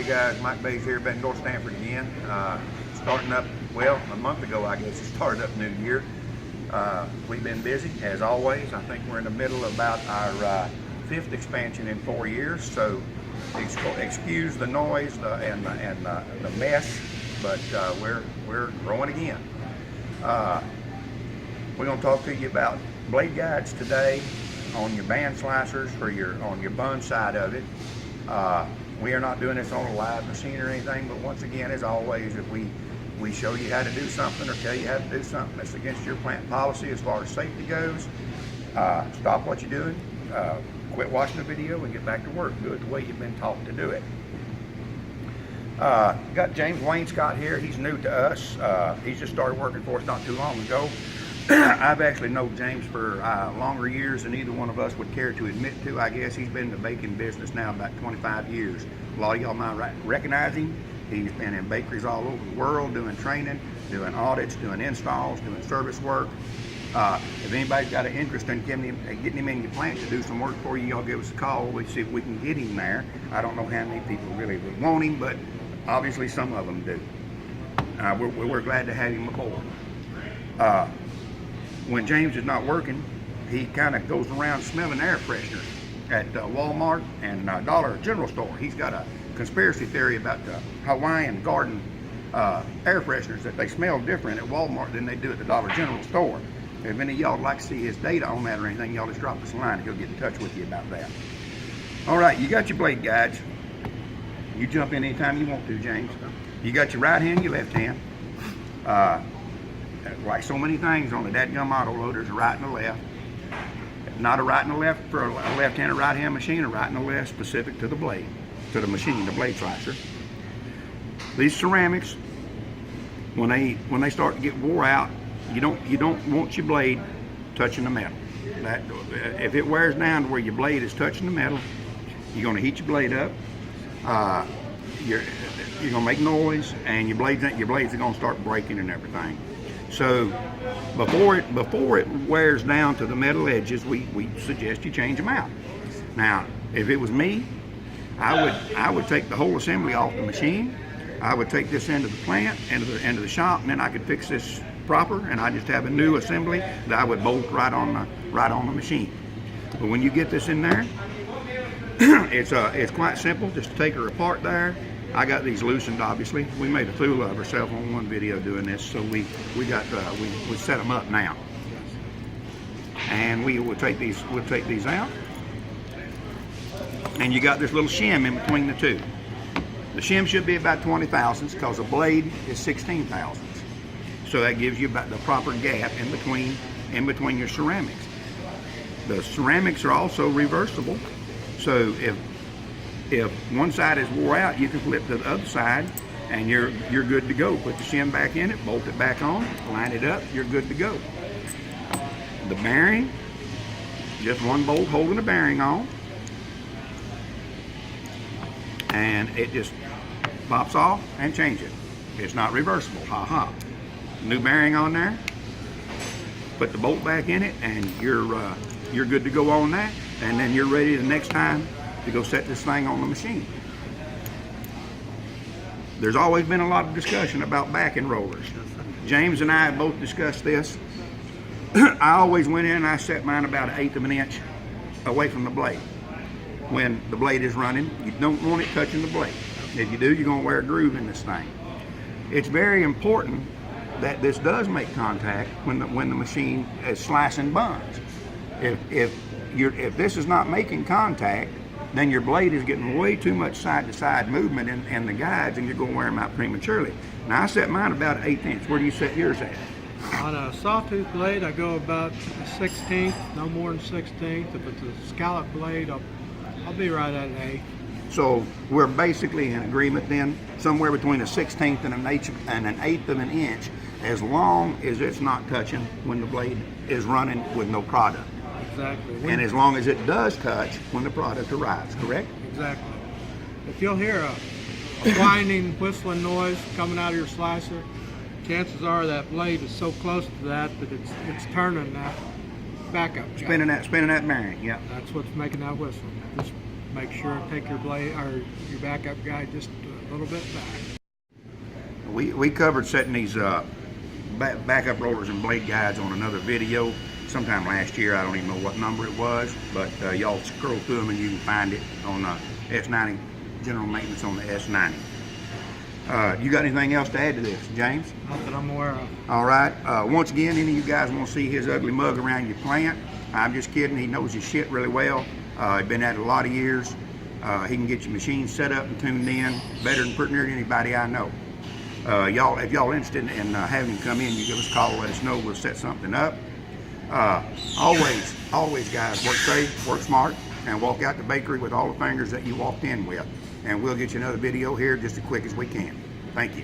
guys, Mike Bays here, Bettendorf, Stanford again. Starting up, well, a month ago I guess it started up new year. We've been busy as always. I think we're in the middle of about our 5th expansion in 4 years, so excuse the noise and the mess, but we're growing again. We're going to talk to you about blade guides today on your band slicers for on your bun side of it. We are not doing this on a live machine or anything, but once again, as always, if we show you how to do something or tell you how to do something that's against your plant policy as far as safety goes, stop what you're doing, quit watching the video and get back to work. Do it the way you've been taught to do it. Got James Wayne Scott here. He's new to us. He's just started working for us not too long ago. I've actually known James for longer years than either one of us would care to admit to. I guess he's been in the baking business now about 25 years. A lot of y'all might recognize him. He's been in bakeries all over the world doing training, doing audits, doing installs, doing service work. If anybody's got an interest in getting him in your plant to do some work for you, y'all give us a call. We'll see if we can get him there. I don't know how many people really would want him, but obviously some of them do. We're glad to have him aboard. When James is not working, he kind of goes around smelling air fresheners at Walmart and Dollar General Store. He's got a conspiracy theory about the Hawaiian garden air fresheners, that they smell different at Walmart than they do at the Dollar General Store. If any of y'all would like to see his data on that or anything, y'all just drop us a line and he'll get in touch with you about that. All right, you got your blade guides. You jump in anytime you want to, James. You got your right hand, your left hand. Like so many things on the dadgum auto loader, there's a right and a left. Not a right and a left for a left-hand or right-hand machine, a right and a left specific to the blade, to the machine, the blade slicer. These ceramics, when they start to get wore out, you don't want your blade touching the metal. If it wears down to where your blade is touching the metal, you're going to heat your blade up. You're going to make noise, and your blades are going to start breaking and everything. So before it wears down to the metal edges, we suggest you change them out. Now, if it was me, I would take the whole assembly off the machine. I would take this into the plant, into the shop, and then I could fix this proper, and I just have a new assembly that I would bolt right on the machine. But when you get this in there, it's quite simple. Just take her apart there. I got these loosened, obviously. We made a fool of ourselves on one video doing this, so we set them up now. And we'll take these out. And you got this little shim in between the two. The shim should be about 20 thousandths because the blade is 16 thousandths. So that gives you about the proper gap in between your ceramics. The ceramics are also reversible. So if one side is wore out, you can flip to the other side and you're good to go. Put the shim back in it, bolt it back on, line it up, you're good to go. The bearing, just one bolt holding the bearing on, and it just pops off and changes. It's not reversible, ha. New bearing on there, put the bolt back in it, and you're good to go on that, and then you're ready the next time to go set this thing on the machine. There's always been a lot of discussion about backing rollers. James and I have both discussed this. I always went in and I set mine about 1/8 of an inch away from the blade. When the blade is running, you don't want it touching the blade. If you do, you're going to wear a groove in this thing. It's very important that this does make contact when the machine is slicing buns. If this is not making contact, then your blade is getting way too much side-to-side movement in the guides, and you're going to wear them out prematurely. Now, I set mine about 1/8 inch. Where do you set yours at? On a sawtooth blade, I go about 1/16, no more than 1/16. If it's a scallop blade, I'll be right at an 1/8. So we're basically in agreement then, somewhere between a 1/16 and an 1/8 of an inch, as long as it's not touching when the blade is running with no product. Exactly. And as long as it does touch when the product arrives, correct? Exactly. If you'll hear a whining, whistling noise coming out of your slicer, chances are that blade is so close to that it's turning that backup. Spinning that bearing, yeah. That's what's making that whistle. Just make sure, take your blade or your backup guide just a little bit back. We covered setting these backup rollers and blade guides on another video sometime last year. I don't even know what number it was, but y'all scroll through them and you can find it on S90 general maintenance on the S90. You got anything else to add to this, James? Not that I'm aware of. All right. Once again, any of you guys want to see his ugly mug around your plant, I'm just kidding. He knows his shit really well. He's been at it a lot of years. He can get your machine set up and tuned in better than pretty near anybody I know. Y'all, if y'all interested in having him come in, you give us a call, let us know. We'll set something up. Always, guys, work safe, work smart, and walk out the bakery with all the fingers that you walked in with. And we'll get you another video here just as quick as we can. Thank you.